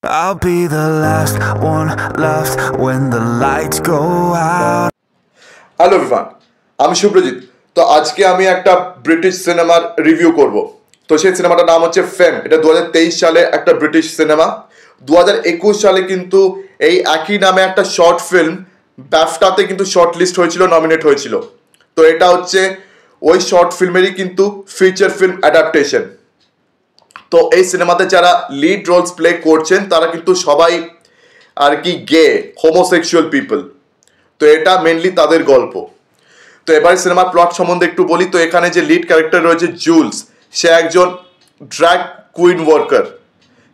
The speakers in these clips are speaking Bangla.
I'll be the last one left when the lights go out. Hello everyone, আমি শুভ্রজিৎ। তো আজকে আমি একটা ব্রিটিশ সিনেমার রিভিউ করব। তো সেই সিনেমাটার নাম হচ্ছে ফেম। এটা 2023 সালে একটা ব্রিটিশ সিনেমা। 2021 সালে কিন্তু এই একই নামে একটা শর্ট ফিল্ম ব্যাফটাতে কিন্তু শর্ট লিস্ট হয়েছিল, নমিনেট হয়েছিল। তো এটা হচ্ছে ওই শর্ট ফিল্মেরই কিন্তু ফিচার ফিল্ম অ্যাডাপ্টেশন। তো এই সিনেমাতে যারা লিড রোলস প্লে করছেন তারা কিন্তু সবাই আর কি গে, হোমোসেক্সুয়াল পিপল। তো এটা মেনলি তাদের গল্প। তো এবারে সিনেমার প্লট সম্বন্ধে একটু বলি। তো এখানে যে লিড ক্যারেক্টার রয়েছে জুলস, সে একজন ড্র্যাগ কুইন ওয়ার্কার।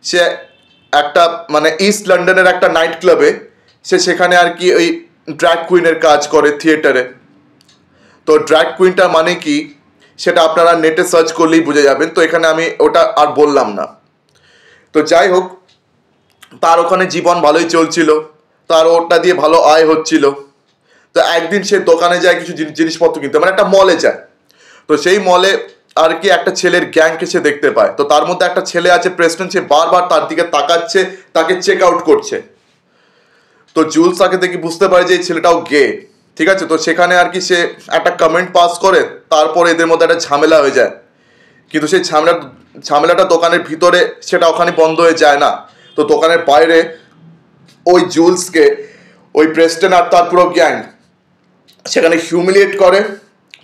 সে একটা মানে ইস্ট লন্ডনের একটা নাইট ক্লাবে সে সেখানে আর কি ওই ড্র্যাগ কুইনের কাজ করে থিয়েটারে। তো ড্র্যাগ কুইনটার মানে কি সেটা আপনারা নেটে সার্চ করলেই বুঝে যাবেন। তো এখানে আমি ওটা আর বললাম না। তো যাই হোক, তার ওখানে জীবন ভালোই চলছিল, তার ওটা দিয়ে ভালো আয় হচ্ছিল। তো একদিন সে দোকানে যায় কিছু জিনিসপত্র কিনতে, মানে একটা মলে যায়। তো সেই মলে আর কি একটা ছেলের গ্যাংকে সে দেখতে পায়। তো তার মধ্যে একটা ছেলে আছে প্রেস্টন, সে বারবার তার দিকে তাকাচ্ছে, তাকে চেক আউট করছে। তো জুলস তাকে দেখে বুঝতে পারে যে এই ছেলেটাও গে, ঠিক আছে। তো সেখানে আর কি সে একটা কমেন্ট পাস করে, তারপরে এদের মধ্যে একটা ঝামেলা হয়ে যায়। কিন্তু সেই ঝামেলাটা দোকানের ভিতরে সেটা ওখানে বন্ধ হয়ে যায় না। তো দোকানের বাইরে ওই জুলসকে ওই প্রেস্টন আর তার পুরো গ্যাং সেখানে হিউমিলিয়েট করে,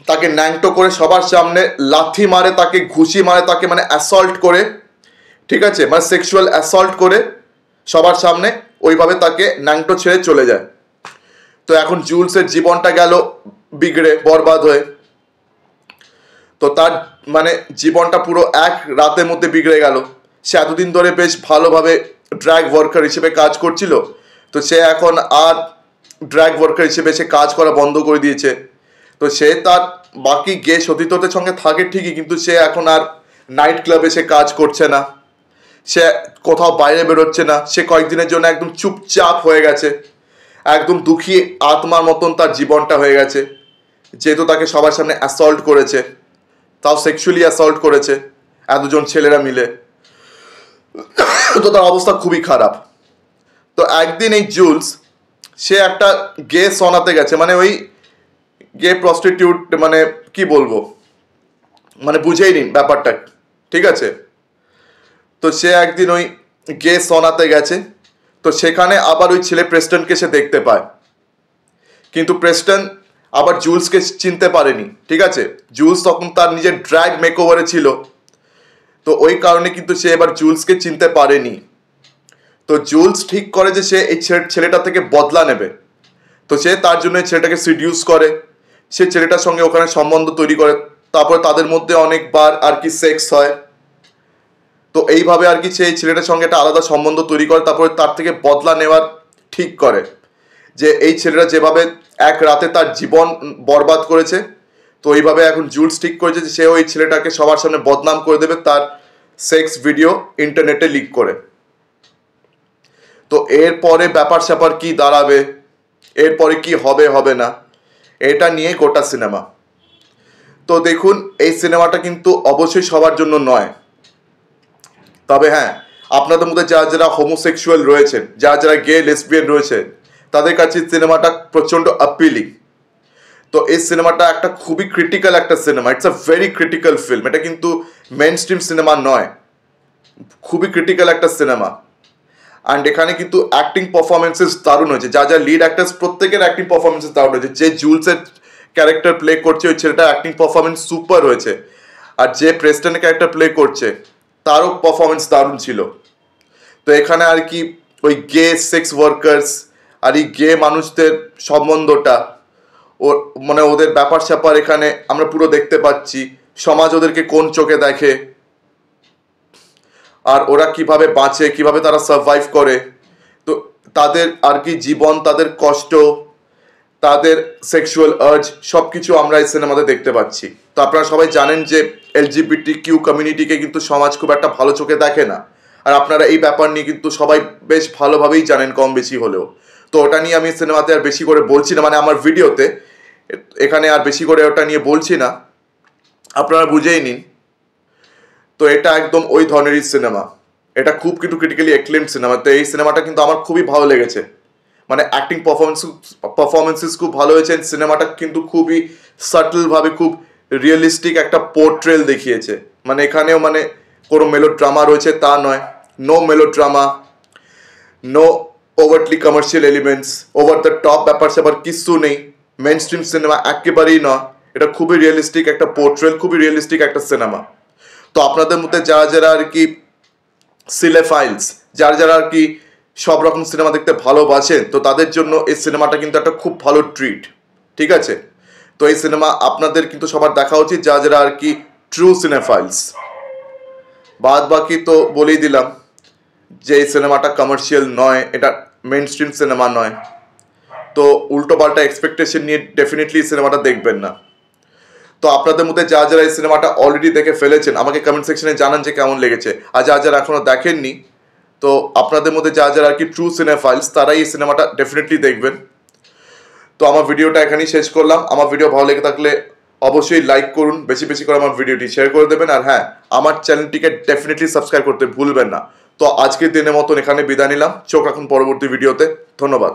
তাকে ন্যাংটো করে সবার সামনে লাথি মারে, তাকে ঘুষি মারে, তাকে মানে অ্যাসল্ট করে, ঠিক আছে, মানে সেক্সুয়াল অ্যাসল্ট করে সবার সামনে ওইভাবে তাকে ন্যাংটো ছেড়ে চলে যায়। তো এখন জুলসের জীবনটা গেল বিগড়ে, বরবাদ হয়ে। তো তার মানে জীবনটা পুরো এক রাতের মধ্যে বিগড়ে গেল। সে এতদিন ধরে বেশ ভালোভাবে ড্র্যাগ ওয়ার্কার হিসেবে কাজ করছিল, তো সে এখন আর ড্র্যাগ ওয়ার্কার হিসেবে সে কাজ করা বন্ধ করে দিয়েছে। তো সে তার বাকি গে সতীর্থদের সঙ্গে থাকে ঠিকই, কিন্তু সে এখন আর নাইট ক্লাবে সে কাজ করছে না, সে কোথাও বাইরে বেরোচ্ছে না। সে কয়েকদিনের জন্য একদম চুপচাপ হয়ে গেছে, একদম দুঃখী আত্মার মতন তার জীবনটা হয়ে গেছে। যেহেতু তাকে সবার সামনে অ্যাসল্ট করেছে, তাও সেক্সুয়ালি অ্যাসল্ট করেছে এতজন ছেলেরা মিলে। তো তার অবস্থা খুবই খারাপ। তো একদিন এই জুলস সে একটা গে সনাতে গেছে, মানে ওই গে প্রস্টিটিউট, মানে কি বলবো, মানে বুঝেই নিন ব্যাপারটা, ঠিক আছে। তো সে একদিন ওই গে সনাতে গেছে। তো সেখানে আবার ওই ছেলে প্রেস্টনকে সে দেখতে পায়, কিন্তু প্রেস্টন আবার জুলসকে চিনতে পারেনি, ঠিক আছে। জুলস তখন তার নিজের ড্র্যাগ মেকওভারে ছিল, তো ওই কারণে কিন্তু সে এবার জুলসকে চিনতে পারেনি। তো জুলস ঠিক করে যে সে এই ছেলেটা থেকে বদলা নেবে। তো সে তার জন্য ছেলেটাকে সিডিউস করে, সে ছেলেটার সঙ্গে ওখানে সম্বন্ধ তৈরি করে, তারপরে তাদের মধ্যে অনেকবার আর কি সেক্স হয়। তো এইভাবে আর কি সেই ছেলেটার সঙ্গে একটা আলাদা সম্বন্ধ তৈরি করে, তারপরে তার থেকে বদলা নেওয়ার ঠিক করে, যে এই ছেলেটা যেভাবে এক রাতে তার জীবন বরবাদ করেছে, তো এইভাবে এখন জুলস ঠিক করেছে যে সে ওই ছেলেটাকে সবার সামনে বদনাম করে দেবে তার সেক্স ভিডিও ইন্টারনেটে লিক করে। তো এরপরে ব্যাপার স্যাপার কি দাঁড়াবে, এরপরে কি হবে হবে না, এটা নিয়ে গোটা সিনেমা। তো দেখুন, এই সিনেমাটা কিন্তু অবশ্যই সবার জন্য নয়। তবে হ্যাঁ, আপনাদের মধ্যে যারা যারা হোমোসেক্সুয়াল রয়েছেন, যারা যারা গে লেসবিয়ান রয়েছেন, তাদের কাছে সিনেমাটা প্রচণ্ড অ্যাপিলিং। তো এই সিনেমাটা একটা খুবই ক্রিটিক্যাল একটা cinema, it's a very critical film. এটা কিন্তু মেন স্ট্রিম সিনেমা নয়, খুবই ক্রিটিক্যাল একটা সিনেমা। অ্যান্ড এখানে কিন্তু অ্যাক্টিং পারফরমেন্সেস দারুণ হয়েছে, যা যা লিড অ্যাক্টার্স প্রত্যেকের অ্যাক্টিং পারফরমেন্সেস দারুণ হয়েছে। যে জুলসের ক্যারেক্টার প্লে করছে ওই ছেলেটার অ্যাক্টিং পারফরমেন্স সুপার হয়েছে, আর যে প্রেস্টনের ক্যারেক্টার প্লে করছে তারও পারফরমেন্স দারুণ ছিল। তো এখানে আর কি ওই গে সেক্স ওয়ার্কার্স আর এই গে মানুষদের সম্বন্ধটা, ও মানে ওদের ব্যাপার স্যাপার এখানে আমরা পুরো দেখতে পাচ্ছি। সমাজ ওদেরকে কোন চোখে দেখে, আর ওরা কিভাবে বাঁচে, কিভাবে তারা সার্ভাইভ করে। তো তাদের আর কি জীবন, তাদের কষ্ট, তাদের সেক্সুয়াল আর্জ, সব কিছু আমরা এই সিনেমাতে দেখতে পাচ্ছি। তো আপনারা সবাই জানেন যে LGBTQ কমিউনিটিকে কিন্তু সমাজ খুব একটা ভালো চোখে দেখে না, আর আপনারা এই ব্যাপার নিয়ে কিন্তু সবাই বেশ ভালোভাবেই জানেন, কম বেশি হলেও। তো ওটা নিয়ে আমি সিনেমাতে আর বেশি করে বলছি না, মানে আমার ভিডিওতে এখানে আর বেশি করে ওটা নিয়ে বলছি না, আপনারা বুঝেই নিন। তো এটা একদম ওই ধরনেরই সিনেমা, এটা খুব কিন্তু ক্রিটিক্যালি অ্যাক্লেমড সিনেমা। তো এই সিনেমাটা কিন্তু আমার খুবই ভালো লেগেছে, মানে অ্যাক্টিং পারফরমেন্সেস খুব ভালো হয়েছে। সিনেমাটা কিন্তু খুবই সাটলভাবে খুব রিয়েলিস্টিক একটা পোর্ট্রেল দেখিয়েছে। মানে এখানেও মানে কোনো মেলোড্রামা রয়েছে তা নয়, no melodrama, no overtly commercial elements, over the top ব্যাপার স্যাপার কিচ্ছু নেই, মেন স্ট্রিম সিনেমা একেবারেই নয়। এটা খুবই রিয়েলিস্টিক একটা পোর্ট্রেল, খুবই রিয়েলিস্টিক একটা সিনেমা। তো আপনাদের মধ্যে যারা যারা আর কি সিনেফাইলস, যারা যারা আর কি সব রকম সিনেমা দেখতে ভালোবাসেন, তো তাদের জন্য এই সিনেমাটা কিন্তু একটা খুব ভালো ট্রিট, ঠিক আছে? তো এই সিনেমা আপনাদের কিন্তু সবার দেখা উচিত, যারা যারা আর কি ট্রু সিনেফাইলস। বাদ বাকি তো বলেই দিলাম যে এই সিনেমাটা কমার্শিয়াল নয়, এটা মেন স্ট্রিম সিনেমা নয়। তো উল্টো পাল্টা এক্সপেকটেশন নিয়ে ডেফিনেটলি সিনেমাটা দেখবেন না। তো আপনাদের মধ্যে যারা যারা এই সিনেমাটা অলরেডি দেখে ফেলেছেন আমাকে কমেন্ট সেকশনে জানান যে কেমন লেগেছে। আর যারা যারা এখনো দেখেননি, তো আপনাদের মধ্যে যারা যারা আর কি ট্রু সিনেফাইলস, তারাই এই সিনেমাটা ডেফিনেটলি দেখবেন। তো আমার ভিডিওটা এখানেই শেষ করলাম। আমার ভিডিও ভালো লেগে থাকলে অবশ্যই লাইক করুন, বেশি বেশি করে আমার ভিডিওটি শেয়ার করে দেবেন। আর হ্যাঁ, আমার চ্যানেলটিকে ডেফিনেটলি সাবস্ক্রাইব করতে ভুলবেন না। তো আজকের দিনের মতন এখানে বিদায় নিলাম। চোখ রাখুন পরবর্তী ভিডিওতে। ধন্যবাদ।